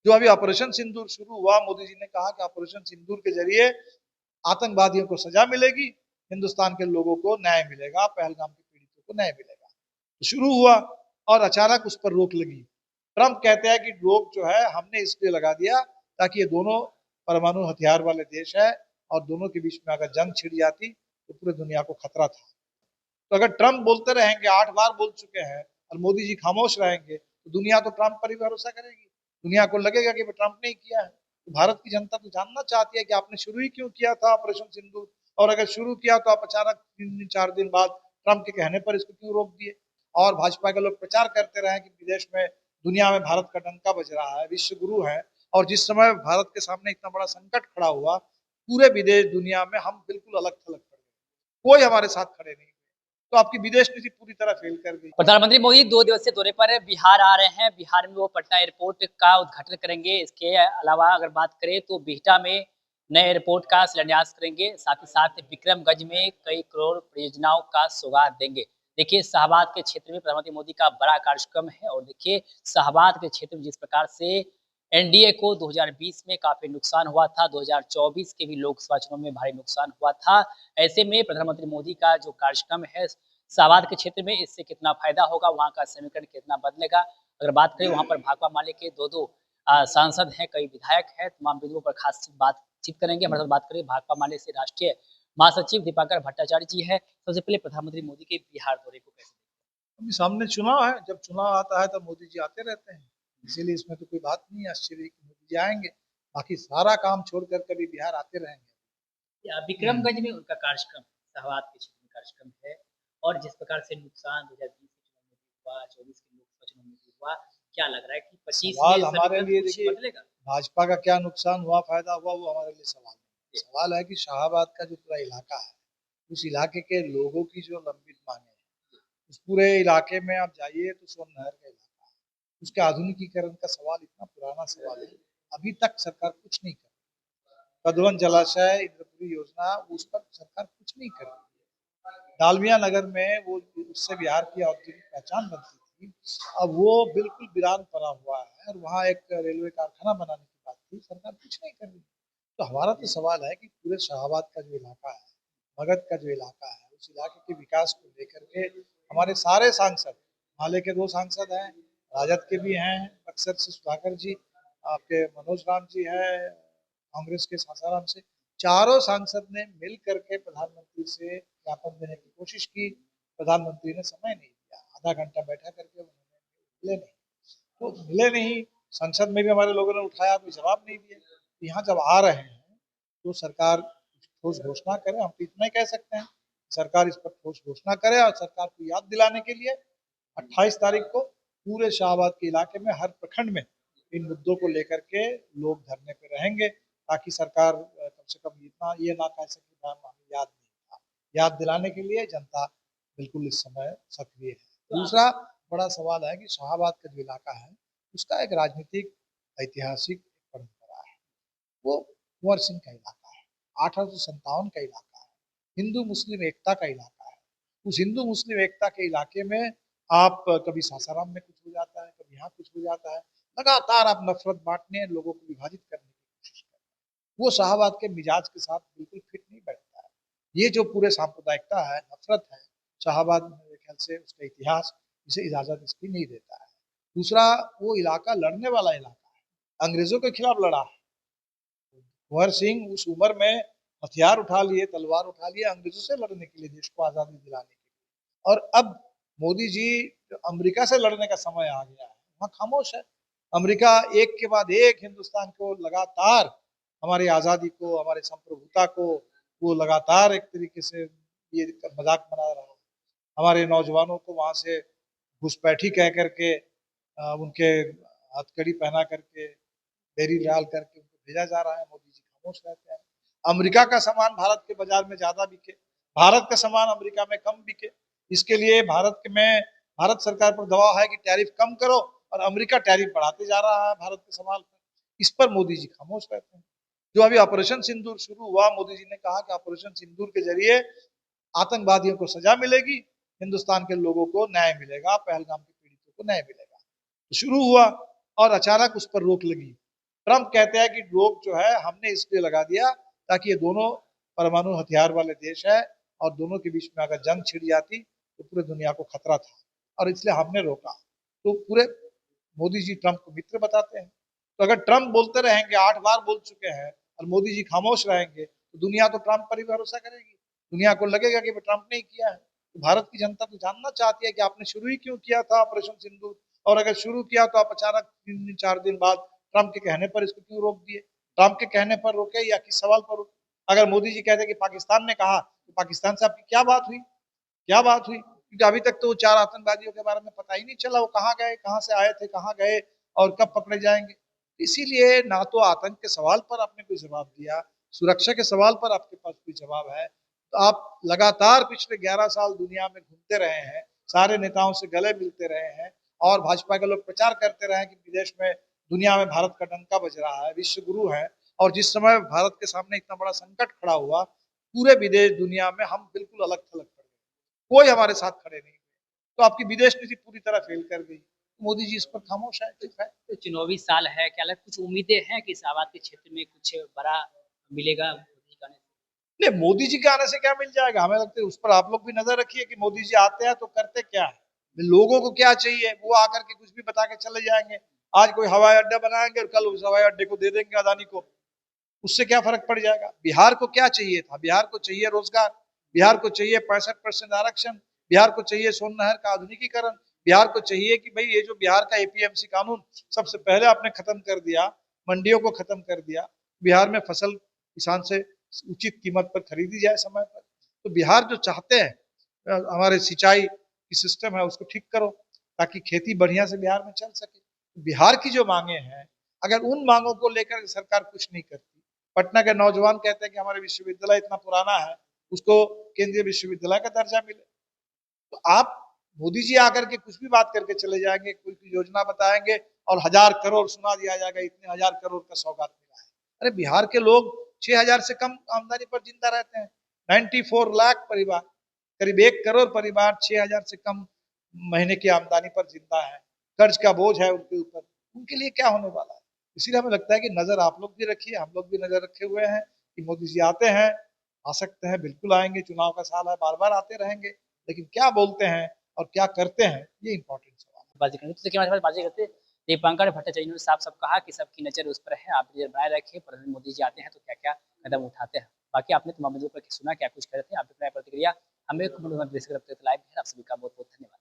जो अभी ऑपरेशन सिंदूर शुरू हुआ, मोदी जी ने कहा कि ऑपरेशन सिंदूर के जरिए आतंकवादियों को सजा मिलेगी, हिंदुस्तान के लोगों को न्याय मिलेगा, पहलगाम के पीड़ितों को न्याय मिलेगा। तो शुरू हुआ और अचानक उस पर रोक लगी। ट्रंप कहते हैं कि रोक जो है हमने इसलिए लगा दिया ताकि ये दोनों परमाणु हथियार वाले देश है और दोनों के बीच में अगर जंग छिड़ जाती तो पूरी दुनिया को खतरा था। तो अगर ट्रंप बोलते रहेंगे, 8 बार बोल चुके हैं, और मोदी जी खामोश रहेंगे तो दुनिया तो ट्रंप पर ही भरोसा करेगी। दुनिया को लगेगा कि ट्रंप ने ही किया है। तो भारत की जनता तो जानना चाहती है कि आपने शुरू ही क्यों किया था ऑपरेशन सिंदूर, और अगर शुरू किया तो आप अचानक 3 दिन 4 दिन बाद ट्रंप के कहने पर इसको क्यों रोक दिए। और भाजपा के लोग प्रचार करते रहे कि विदेश में, दुनिया में भारत का डंका बज रहा है, विश्व गुरु है। और जिस समय भारत के सामने इतना बड़ा संकट खड़ा हुआ, पूरे विदेश दुनिया में हम बिल्कुल अलग थलग पड़ गए, कोई हमारे साथ खड़े नहीं। तो आपकी विदेश नीति पूरी तरह फेल कर गई। प्रधानमंत्री मोदी 2 दिवसीय दौरे पर बिहार आ रहे हैं। बिहार में वो पटना एयरपोर्ट का उद्घाटन करेंगे। इसके अलावा अगर बात करें तो बिहटा में नए एयरपोर्ट का शिलान्यास करेंगे। साथ ही साथ विक्रमगंज में कई करोड़ परियोजनाओं का सौगात देंगे। देखिए, शाहबाद के क्षेत्र में प्रधानमंत्री मोदी का बड़ा कार्यक्रम है और देखिए शाहबाद के क्षेत्र में जिस प्रकार से एनडीए को 2020 में काफी नुकसान हुआ था, 2024 के भी लोकसभा चुनाव में भारी नुकसान हुआ था। ऐसे में प्रधानमंत्री मोदी का जो कार्यक्रम है शाहबाद के क्षेत्र में, इससे कितना फायदा होगा, वहाँ का समीकरण कितना बदलेगा। अगर बात करें वहाँ पर भाकपा माले के दो सांसद हैं, कई विधायक हैं, तमाम बिंदुओं पर खास बातचीत करेंगे। हमारे साथ बात करें भाकपा माले से राष्ट्रीय महासचिव दीपाकर भट्टाचार्य जी है। सबसे पहले प्रधानमंत्री मोदी के बिहार दौरे को कैसे? अभी सामने चुनाव है, जब चुनाव आता है तब मोदी जी आते रहते हैं, इसीलिए इसमें तो कोई बात नहीं है आश्चर्य की, मोदी जी आएंगे। बाकी सारा काम छोड़कर कभी बिहार आते रहेंगे। विक्रमगंज में उनका कार्यक्रम, शाहबाद के क्षेत्र में कार्यक्रम है और जिस प्रकार से नुकसान 2020 के चुनाव में भी हुआ, 24 के लोकसभा चुनाव में भी हुआ, क्या लग रहा है कि 25 में सवाल हमारे समीकरण लिए कुछ देखिए, बदलेगा? भाजपा का क्या नुकसान हुआ, फायदा हुआ, वो हमारे लिए सवाल नहीं। सवाल है कि शाहबाद का जो पूरा इलाका है, उस इलाके के लोगों की जो लंबित मांगे हैं, उस पूरे इलाके में आप जाइए तो सोन नहर का इलाका है, उसके आधुनिकीकरण का सवाल इतना पुराना सवाल है, अभी तक सरकार कुछ नहीं कर रही। कदवन जलाशय, इंद्रपुरी योजना, उस पर सरकार कुछ नहीं कर रही। डालमिया नगर में वो, उससे बिहार की औद्योगिक पहचान बनती थी, अब वो बिल्कुल वीरान पड़ा हुआ है और वहाँ एक रेलवे कारखाना बनाने की बात थी, सरकार कुछ नहीं कर रही। तो हमारा तो सवाल है कि पूरे शाहबाद का जो इलाका है, मगध का जो इलाका है, उस इलाके के विकास को लेकर के हमारे सारे सांसद, माले के 2 सांसद हैं, राजद के भी हैं, बक्सर से सुधाकर जी, आपके मनोज राम जी है, कांग्रेस के सासाराम से, चारों सांसद ने मिल करके प्रधानमंत्री से ज्ञापन देने की कोशिश की। प्रधानमंत्री ने समय नहीं दिया, आधा घंटा बैठा करके उन्होंने मिले नहीं, तो मिले नहीं। संसद में भी हमारे लोगों ने उठाया, कोई जवाब नहीं दिया। यहाँ जब आ रहे हैं तो सरकार ठोस घोषणा करे, हम तो इतना ही कह सकते हैं, सरकार इस पर ठोस घोषणा करे। और सरकार को याद दिलाने के लिए 28 तारीख को पूरे शाहबाद के इलाके में हर प्रखंड में इन मुद्दों को लेकर के लोग धरने पे रहेंगे, ताकि सरकार कम से कम इतना ये ना कह सके हमें याद नहीं था। याद दिलाने के लिए जनता बिल्कुल इस समय सक्रिय है। दूसरा बड़ा सवाल है कि शाहबाद का जो इलाका है, उसका एक राजनीतिक ऐतिहासिक परंपरा है। वो कुंवर सिंह का इलाका है, 1857 का इलाका है, हिंदू मुस्लिम एकता का इलाका है। उस हिंदू मुस्लिम एकता के इलाके में आप कभी सासाराम में कुछ हो जाता है, कभी यहाँ कुछ हो जाता है, लगातार आप नफरत बांटने, लोगों को विभाजित करने की कोशिश करते हैं। वो शाहबाद के मिजाज के साथ बिल्कुल फिट नहीं बैठता है। ये जो पूरे सांप्रदायिकता है, नफरत है, शाहबाद मेरे ख्याल से उसका इतिहास इसे इजाजत इसकी नहीं देता है। दूसरा, वो इलाका लड़ने वाला इलाका है, अंग्रेजों के खिलाफ लड़ा है। कुंवर सिंह उस उम्र में हथियार उठा लिए, तलवार उठा लिए अंग्रेजों से लड़ने के लिए, देश को आजादी दिलाने के लिए। और अब मोदी जी अमेरिका से लड़ने का समय आ गया है, वहाँ खामोश है। अमेरिका एक के बाद एक हिंदुस्तान को लगातार, हमारी आजादी को, हमारे संप्रभुता को, वो लगातार एक तरीके से ये मजाक बना रहा है। हमारे नौजवानों को वहां से घुसपैठी कह करके, उनके हथकड़ी पहना करके, डेरी डाल करके उनको भेजा जा रहा है। मोदी जी खामोश रहते हैं। अमेरिका का सामान भारत के बाजार में ज्यादा बिके, भारत का सामान अमेरिका में कम बिके, इसके लिए भारत सरकार पर दबाव है कि टैरिफ कम करो, और अमेरिका टैरिफ बढ़ाते जा रहा है भारत के सामान पर। इस पर मोदी जी खामोश रहते हैं। जो अभी ऑपरेशन सिंदूर शुरू हुआ, मोदी जी ने कहा कि ऑपरेशन सिंदूर के जरिए आतंकवादियों को सजा मिलेगी, हिंदुस्तान के लोगों को न्याय मिलेगा, पहलगाम के पीड़ितों को न्याय मिलेगा। तो शुरू हुआ और अचानक उस पर रोक लगी। ट्रम्प कहते हैं कि रोक जो है हमने इसलिए लगा दिया ताकि ये दोनों परमाणु हथियार वाले देश है और दोनों के बीच में अगर जंग छिड़ जाती तो पूरे दुनिया को खतरा था और इसलिए हमने रोका। तो पूरे मोदी जी ट्रम्प को मित्र बताते हैं। तो अगर ट्रम्प बोलते रहेंगे, 8 बार बोल चुके हैं, और मोदी जी खामोश रहेंगे तो दुनिया तो ट्रम्प पर ही भरोसा करेगी। दुनिया को लगेगा कि ट्रम्प ने ही किया है। तो भारत की जनता तो जानना चाहती है कि आपने शुरू ही क्यों किया था ऑपरेशन सिंदूर, और अगर शुरू किया तो आप अचानक 3 दिन 4 दिन बाद ट्रम्प के कहने पर इसको क्यों रोक दिए? ट्रम्प के कहने पर रोके या किस सवाल पर रोके? अगर मोदी जी कहते कि पाकिस्तान ने कहा तो पाकिस्तान से आपकी क्या बात हुई? क्या बात हुई? क्योंकि अभी तक तो वो 4 आतंकवादियों के बारे में पता ही नहीं चला, वो कहाँ गए, कहाँ से आए थे, कहाँ गए और कब पकड़े जाएंगे। इसीलिए ना तो आतंक के सवाल पर आपने कोई जवाब दिया, सुरक्षा के सवाल पर आपके पास कोई जवाब है। तो आप लगातार पिछले 11 साल दुनिया में घूमते रहे हैं, सारे नेताओं से गले मिलते रहे हैं और भाजपा के लोग प्रचार करते रहे कि विदेश में, दुनिया में भारत का डंका बज रहा है, विश्व गुरु है। और जिस समय भारत के सामने इतना बड़ा संकट खड़ा हुआ, पूरे विदेश दुनिया में हम बिल्कुल अलग थलग पड़ गए, कोई हमारे साथ खड़े नहीं। तो आपकी विदेश नीति पूरी तरह फेल कर गई। मोदी जी इस पर खामोश है, ठीक है। तो चुनावी साल है, क्या लग कुछ उम्मीदें हैं कि इस आबाद के क्षेत्र में कुछ बड़ा मिलेगा मोदी का? नहीं, मोदी जी के आने से क्या मिल जाएगा? हमें लगता है उस पर आप लोग भी नजर रखिए कि मोदी जी आते हैं तो करते क्या है, लोगों को क्या चाहिए वो आकर के कुछ भी बता के चले जाएंगे। आज कोई हवाई अड्डा बनाएंगे और कल उस हवाई अड्डे को दे देंगे अदानी को, उससे क्या फर्क पड़ जाएगा? बिहार को क्या चाहिए था? बिहार को चाहिए रोजगार, बिहार को चाहिए 65% आरक्षण, बिहार को चाहिए सोन नहर का आधुनिकीकरण, बिहार को चाहिए कि भाई ये जो बिहार का एपीएमसी कानून सबसे पहले आपने खत्म कर दिया, मंडियों को खत्म कर दिया, बिहार में फसल किसान से उचित कीमत पर खरीदी जाए समय पर। तो बिहार जो चाहते हैं, हमारे सिंचाई की सिस्टम है उसको ठीक करो ताकि खेती बढ़िया से बिहार में चल सके। बिहार की जो मांगे हैं, अगर उन मांगों को लेकर सरकार कुछ नहीं करती, पटना के नौजवान कहते हैं कि हमारे विश्वविद्यालय इतना पुराना है, उसको केंद्रीय विश्वविद्यालय का दर्जा मिले। तो आप मोदी जी आकर के कुछ भी बात करके चले जाएंगे, कोई योजना बताएंगे और 1000 करोड़ सुना दिया जाएगा, इतने 1000 करोड़ का सौगात मिला है। अरे बिहार के लोग 6000 से कम आमदनी पर जिंदा रहते हैं, 94 लाख परिवार, करीब 1 करोड़ परिवार 6000 से कम महीने की आमदनी पर जिंदा है, कर्ज का बोझ है उनके ऊपर, उनके लिए क्या होने वाला है? इसीलिए हमें लगता है कि नजर आप लोग भी रखिए, हम लोग भी नजर रखे हुए हैं कि मोदी जी आते हैं, आ सकते हैं, बिल्कुल आएंगे, चुनाव का साल है, बार बार आते रहेंगे, लेकिन क्या बोलते हैं और क्या करते हैं ये इंपॉर्टेंट सवाल है। बातचीत करेंगे तो देखिए हमारे पास बातचीत करते दीपांकर भट्टाचार्य ने साफ साफ कहा कि सबकी नजर उस पर है, आप नजर बनाए रखिए, प्रधानमंत्री मोदी जी आते हैं तो क्या क्या कदम उठाते हैं। बाकी आपने तमाम मुद्दों पर सुना, क्या कुछ कह रहे थे, आप प्रतिक्रिया हमें लाइव है, आप सभी का बहुत बहुत धन्यवाद।